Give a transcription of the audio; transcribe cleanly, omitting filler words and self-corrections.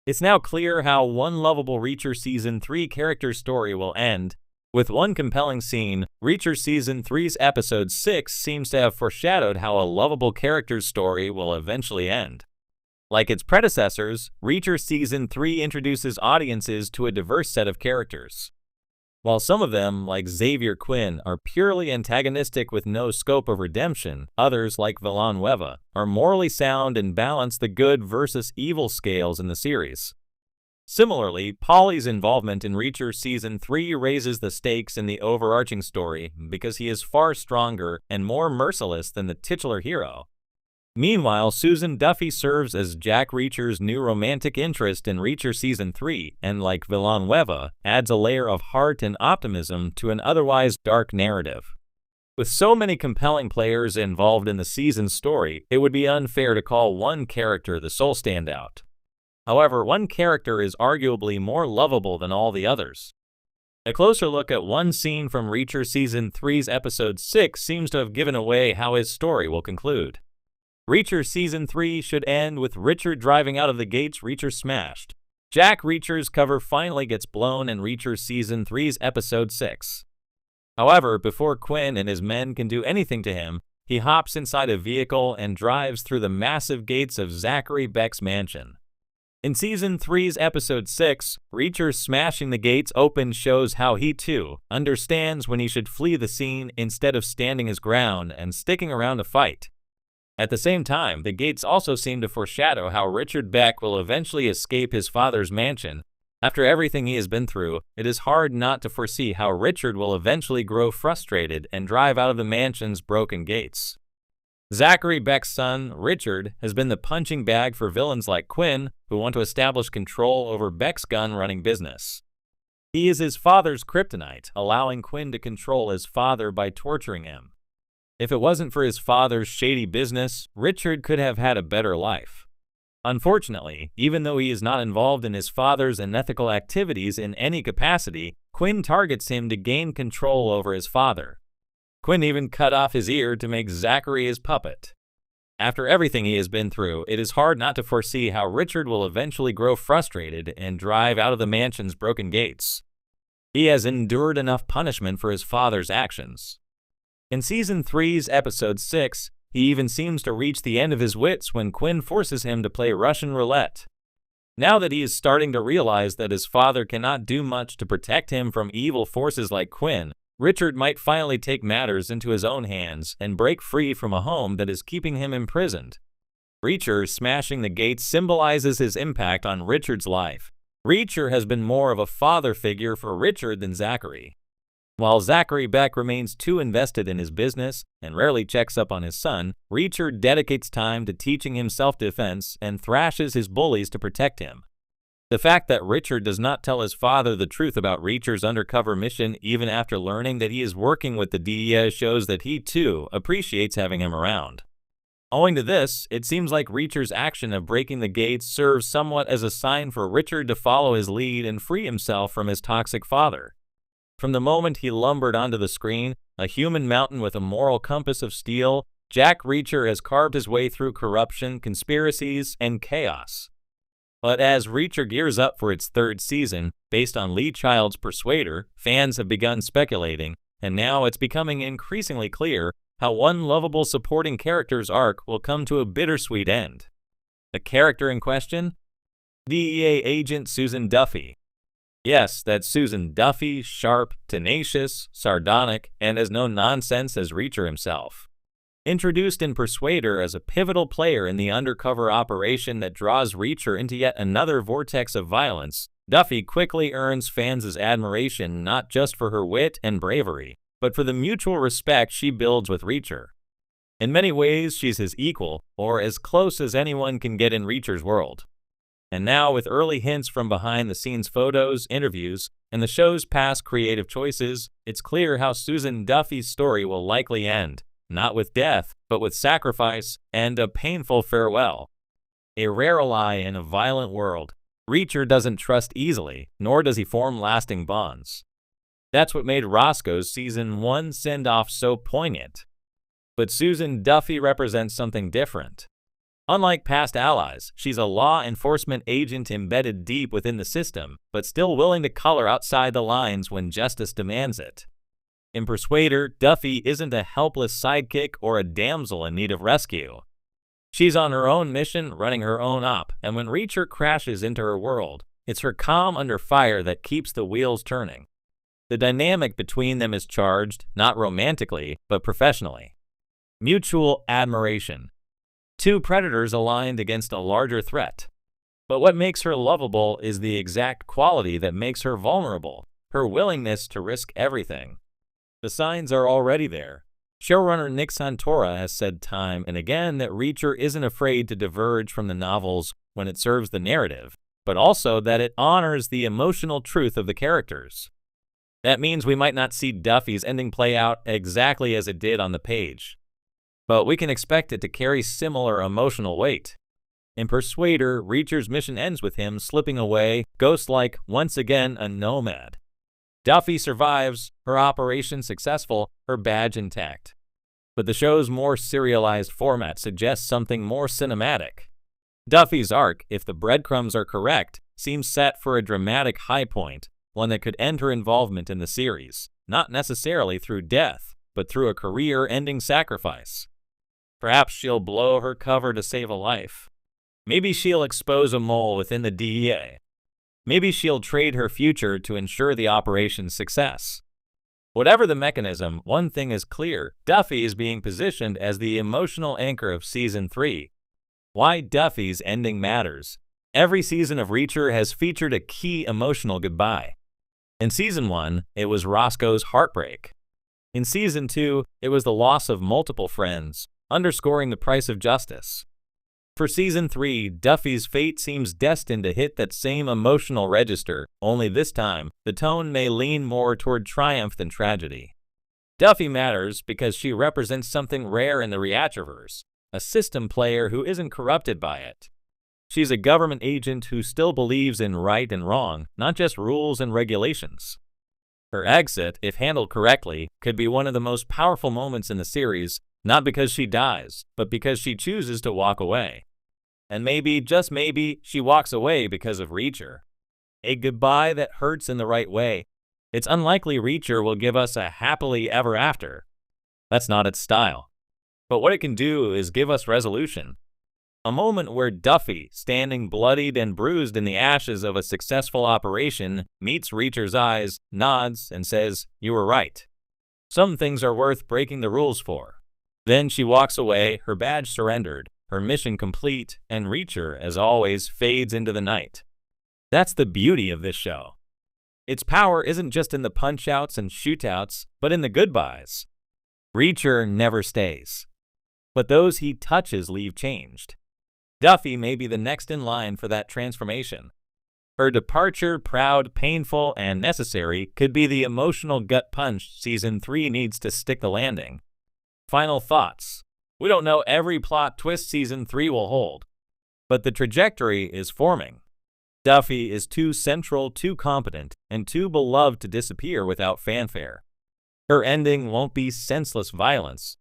It's now clear how one lovable Reacher Season 3 character story will end. With one compelling scene, Reacher Season 3's Episode 6 seems to have foreshadowed how a lovable character's story will eventually end. Like its predecessors, Reacher Season 3 introduces audiences to a diverse set of characters. While some of them, like Xavier Quinn, are purely antagonistic with no scope of redemption, others, like Villanueva, are morally sound and balance the good versus evil scales in the series. Similarly, Paulie's involvement in Reacher Season 3 raises the stakes in the overarching story because he is far stronger and more merciless than the titular hero. Meanwhile, Susan Duffy serves as Jack Reacher's new romantic interest in Reacher Season 3 and, like Villanueva, adds a layer of heart and optimism to an otherwise dark narrative. With so many compelling players involved in the season's story, it would be unfair to call one character the sole standout. However, one character is arguably more lovable than all the others. A closer look at one scene from Reacher Season 3's Episode 6 seems to have given away how his story will conclude. Reacher Season 3 should end with Richard driving out of the gates Reacher smashed. Jack Reacher's cover finally gets blown in Reacher Season 3's Episode 6. However, before Quinn and his men can do anything to him, he hops inside a vehicle and drives through the massive gates of Zachary Beck's mansion. In Season 3's Episode 6, Reacher smashing the gates open shows how he, too, understands when he should flee the scene instead of standing his ground and sticking around to fight. At the same time, the gates also seem to foreshadow how Richard Beck will eventually escape his father's mansion. After everything he has been through, it is hard not to foresee how Richard will eventually grow frustrated and drive out of the mansion's broken gates. Zachary Beck's son, Richard, has been the punching bag for villains like Quinn, who want to establish control over Beck's gun-running business. He is his father's kryptonite, allowing Quinn to control his father by torturing him. If it wasn't for his father's shady business, Richard could have had a better life. Unfortunately, even though he is not involved in his father's unethical activities in any capacity, Quinn targets him to gain control over his father. Quinn even cut off his ear to make Zachary his puppet. After everything he has been through, it is hard not to foresee how Richard will eventually grow frustrated and drive out of the mansion's broken gates. He has endured enough punishment for his father's actions. In Season 3's Episode 6, he even seems to reach the end of his wits when Quinn forces him to play Russian roulette. Now that he is starting to realize that his father cannot do much to protect him from evil forces like Quinn, Richard might finally take matters into his own hands and break free from a home that is keeping him imprisoned. Reacher smashing the gates symbolizes his impact on Richard's life. Reacher has been more of a father figure for Richard than Zachary. While Zachary Beck remains too invested in his business and rarely checks up on his son, Reacher dedicates time to teaching him self-defense and thrashes his bullies to protect him. The fact that Richard does not tell his father the truth about Reacher's undercover mission even after learning that he is working with the DEA shows that he, too, appreciates having him around. Owing to this, it seems like Reacher's action of breaking the gates serves somewhat as a sign for Richard to follow his lead and free himself from his toxic father. From the moment he lumbered onto the screen, a human mountain with a moral compass of steel, Jack Reacher has carved his way through corruption, conspiracies, and chaos. But as Reacher gears up for its third season, based on Lee Child's Persuader, fans have begun speculating, and now it's becoming increasingly clear how one lovable supporting character's arc will come to a bittersweet end. The character in question? DEA agent Susan Duffy. Yes, that's Susan Duffy, sharp, tenacious, sardonic, and as no nonsense as Reacher himself. Introduced in Persuader as a pivotal player in the undercover operation that draws Reacher into yet another vortex of violence, Duffy quickly earns fans' admiration not just for her wit and bravery, but for the mutual respect she builds with Reacher. In many ways, she's his equal, or as close as anyone can get in Reacher's world. And now, with early hints from behind-the-scenes photos, interviews, and the show's past creative choices, it's clear how Susan Duffy's story will likely end, not with death, but with sacrifice and a painful farewell. A rare ally in a violent world, Reacher doesn't trust easily, nor does he form lasting bonds. That's what made Roscoe's Season 1 send-off so poignant. But Susan Duffy represents something different. Unlike past allies, she's a law enforcement agent embedded deep within the system, but still willing to color outside the lines when justice demands it. In Persuader, Duffy isn't a helpless sidekick or a damsel in need of rescue. She's on her own mission, running her own op, and when Reacher crashes into her world, it's her calm under fire that keeps the wheels turning. The dynamic between them is charged, not romantically, but professionally. Mutual admiration. Two predators aligned against a larger threat. But what makes her lovable is the exact quality that makes her vulnerable, her willingness to risk everything. The signs are already there. Showrunner Nick Santora has said time and again that Reacher isn't afraid to diverge from the novels when it serves the narrative, but also that it honors the emotional truth of the characters. That means we might not see Duffy's ending play out exactly as it did on the page, but we can expect it to carry similar emotional weight. In Persuader, Reacher's mission ends with him slipping away, ghost-like, once again a nomad. Duffy survives, her operation successful, her badge intact. But the show's more serialized format suggests something more cinematic. Duffy's arc, if the breadcrumbs are correct, seems set for a dramatic high point, one that could end her involvement in the series, not necessarily through death, but through a career-ending sacrifice. Perhaps she'll blow her cover to save a life. Maybe she'll expose a mole within the DEA. Maybe she'll trade her future to ensure the operation's success. Whatever the mechanism, one thing is clear: Duffy is being positioned as the emotional anchor of Season 3. Why Duffy's ending matters. Every season of Reacher has featured a key emotional goodbye. In Season 1, it was Roscoe's heartbreak. In Season 2, it was the loss of multiple friends, underscoring the price of justice. For Season 3, Duffy's fate seems destined to hit that same emotional register, only this time, the tone may lean more toward triumph than tragedy. Duffy matters because she represents something rare in the Reacherverse, a system player who isn't corrupted by it. She's a government agent who still believes in right and wrong, not just rules and regulations. Her exit, if handled correctly, could be one of the most powerful moments in the series, not because she dies, but because she chooses to walk away. And maybe, just maybe, she walks away because of Reacher. A goodbye that hurts in the right way. It's unlikely Reacher will give us a happily ever after. That's not its style. But what it can do is give us resolution. A moment where Duffy, standing bloodied and bruised in the ashes of a successful operation, meets Reacher's eyes, nods, and says, "You were right. Some things are worth breaking the rules for." Then she walks away, her badge surrendered, her mission complete, and Reacher, as always, fades into the night. That's the beauty of this show. Its power isn't just in the punch-outs and shootouts, but in the goodbyes. Reacher never stays, but those he touches leave changed. Duffy may be the next in line for that transformation. Her departure, proud, painful, and necessary, could be the emotional gut punch Season 3 needs to stick the landing. Final thoughts. We don't know every plot twist Season 3 will hold, but the trajectory is forming. Duffy is too central, too competent, and too beloved to disappear without fanfare. Her ending won't be senseless violence,